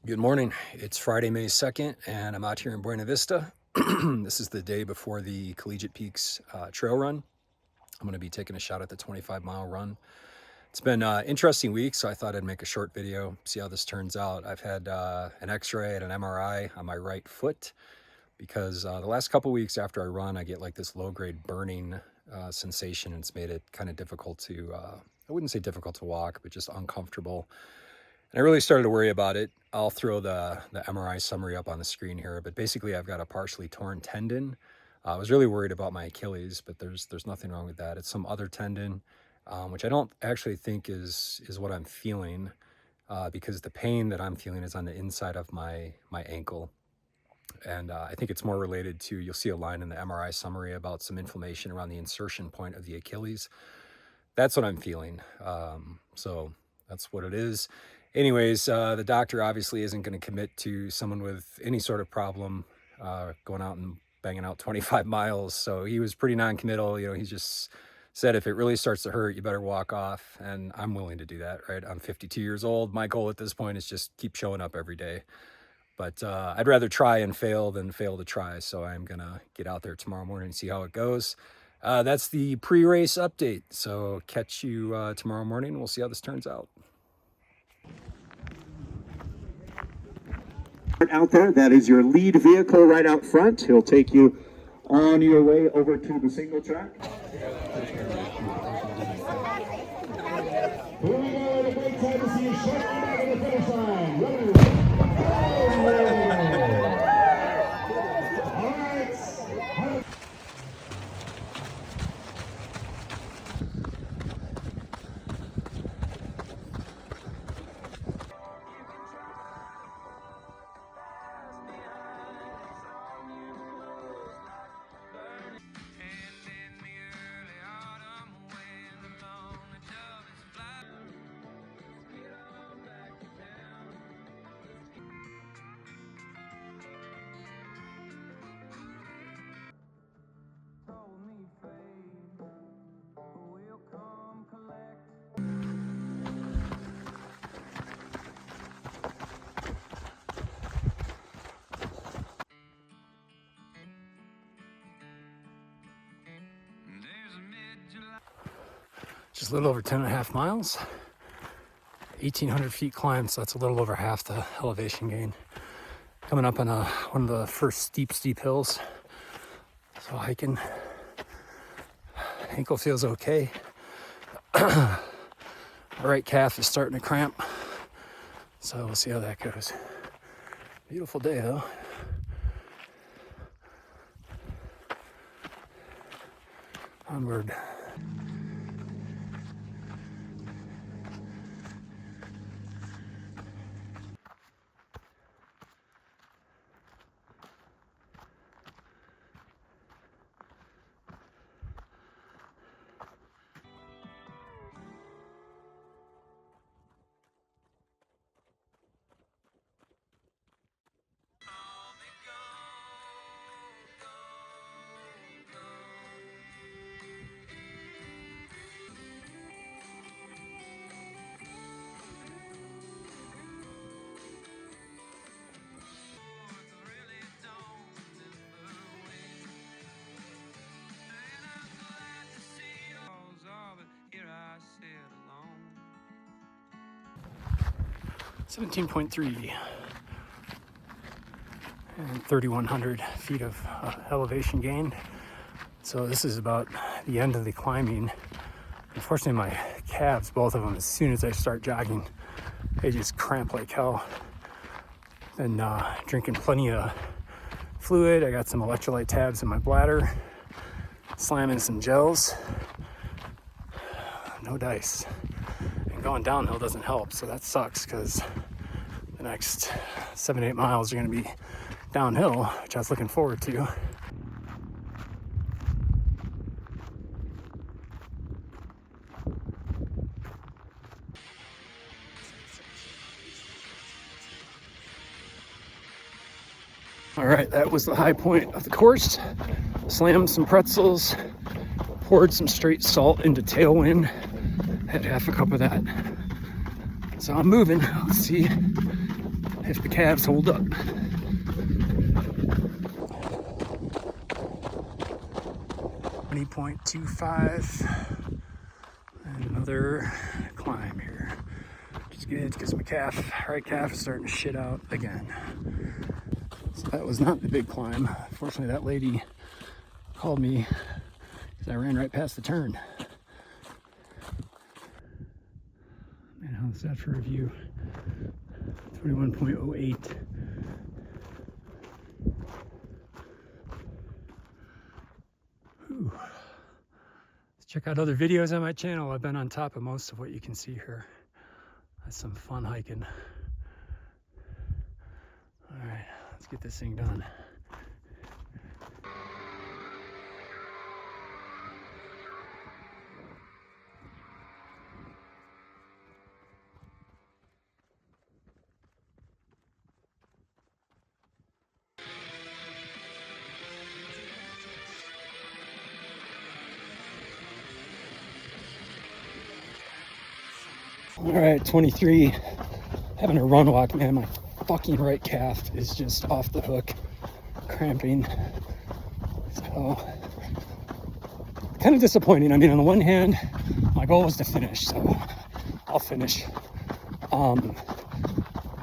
Good morning. It's Friday, May 2nd, and I'm out here in Buena Vista. This is the day before the Collegiate Peaks trail run. I'm going to be taking a shot at the 25-mile run. It's been an interesting week, so I thought I'd make a short video, see how this turns out. I've had an x-ray and an MRI on my right foot because the last couple weeks after I run, I get like this low-grade burning sensation, and it's made it kind of difficult to, I wouldn't say difficult to walk, but just uncomfortable. And I really started to worry about it. I'll throw the MRI summary up on the screen here, but basically I've got a partially torn tendon. I was really worried about my Achilles, but there's nothing wrong with that. It's some other tendon, which I don't actually think is what I'm feeling, because the pain that I'm feeling is on the inside of my ankle. And I think it's more related to, you'll see a line in the MRI summary about some inflammation around the insertion point of the Achilles. That's what I'm feeling. So that's what it is. Anyways, the doctor obviously isn't going to commit to someone with any sort of problem going out and banging out 25 miles. So he was pretty non-committal. You know, he just said, if it really starts to hurt, you better walk off. And I'm willing to do that, right? I'm 52 years old. My goal at this point is just keep showing up every day. But I'd rather try and fail than fail to try. So I'm going to get out there tomorrow morning and see how it goes. That's the pre-race update. So catch you tomorrow morning. We'll see how this turns out. Out there, that is your lead vehicle right out front. He'll take you on your way over to the single track. Here we go, the great time to see you short back of the finish line. All right. Just a little over 10.5 miles, 1,800 feet climb, so that's a little over half the elevation gain. Coming up on one of the first steep hills. So hiking, ankle feels okay. My right calf is starting to cramp, so we'll see how that goes. Beautiful day though. Onward. .3 and 3,100 feet of elevation gained. So this is about the end of the climbing. Unfortunately, my calves, both of them, as soon as I start jogging, they just cramp like hell. Been drinking plenty of fluid. I got some electrolyte tabs in my bladder, slamming some gels, no dice. And going downhill doesn't help, so that sucks because the next 7-8 miles are going to be downhill, which I was looking forward to. All right, that was the high point of the course. Slammed some pretzels, poured some straight salt into Tailwind, had half a cup of that. So I'm moving. Let's see if the calves hold up. 20.25 and another climb here. Which is good because my right calf is starting to shit out again. So that was not the big climb. Fortunately, that lady called me because I ran right past the turn. Man, how's that for a view? 21.08. Let's check out other videos on my channel. I've been on top of most of what you can see here. That's some fun hiking. All right, let's get this thing done. All right, 23, having a run walk, man. My fucking right calf is just off the hook, cramping. So, kind of disappointing. I mean, on the one hand, my goal was to finish, so I'll finish.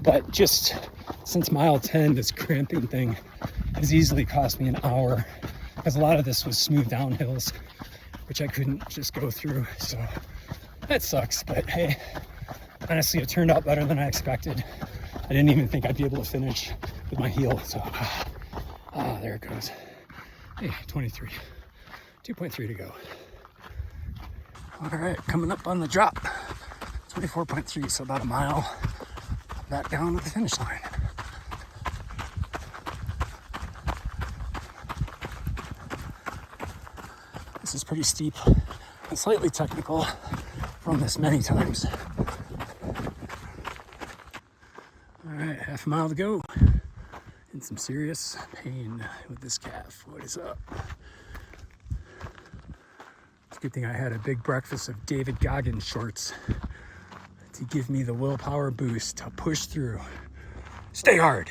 But just since mile 10, this cramping thing has easily cost me an hour because a lot of this was smooth downhills, which I couldn't just go through. So that sucks, but hey, honestly, it turned out better than I expected. I didn't even think I'd be able to finish with my heel. So, there it goes. Hey, 23, 2.3 to go. All right, coming up on the drop, 24.3, so about a mile back down to the finish line. This is pretty steep and slightly technical. Run this many times. All right, half a mile to go. In some serious pain with this calf. What is up? It's a good thing I had a big breakfast of David Goggins shorts to give me the willpower boost to push through. Stay hard.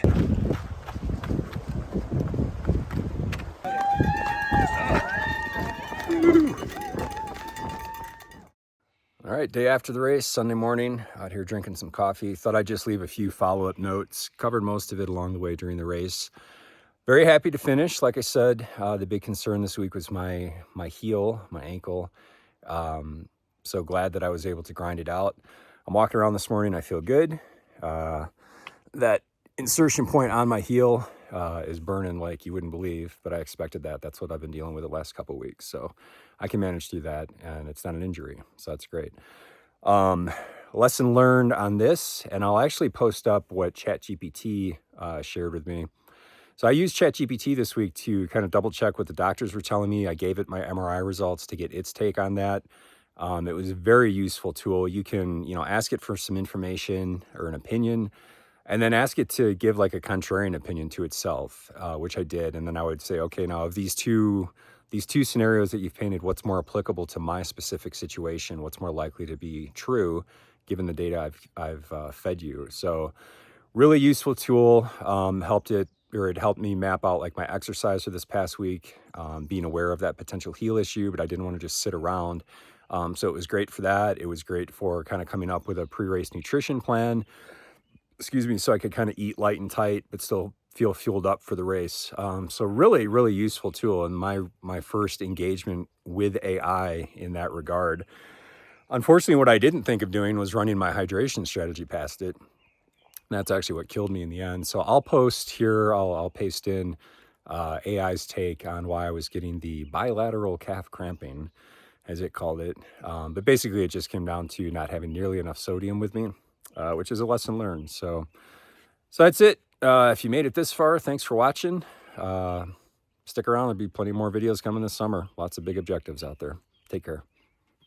All right, day after the race, Sunday morning, out here drinking some coffee. Thought I'd just leave a few follow-up notes. Covered most of it along the way during the race. Very happy to finish. Like I said, the big concern this week was my heel, my ankle. So glad that I was able to grind it out. I'm walking around this morning, I feel good. That insertion point on my heel is burning like you wouldn't believe, but I expected that. That's what I've been dealing with the last couple of weeks. So I can manage through that, and it's not an injury, so that's great. Lesson learned on this, and I'll actually post up what ChatGPT shared with me. So I used ChatGPT this week to kind of double check what the doctors were telling me. I gave it my MRI results to get its take on that. It was a very useful tool. You can, ask it for some information or an opinion, and then ask it to give like a contrarian opinion to itself, which I did. And then I would say, okay, now of these two scenarios that you've painted, what's more applicable to my specific situation? What's more likely to be true given the data I've fed you? So really useful tool. It helped me map out like my exercise for this past week, being aware of that potential heel issue, but I didn't want to just sit around. So it was great for that. It was great for kind of coming up with a pre-race nutrition plan, so I could kind of eat light and tight, but still feel fueled up for the race. So really, really useful tool, and my first engagement with AI in that regard. Unfortunately, what I didn't think of doing was running my hydration strategy past it. That's actually what killed me in the end. So I'll post here, I'll paste in AI's take on why I was getting the bilateral calf cramping, as it called it. But basically it just came down to not having nearly enough sodium with me, which is a lesson learned. So that's it. If you made it this far, thanks for watching. Stick around, there'll be plenty more videos coming this summer. Lots of big objectives out there. Take care.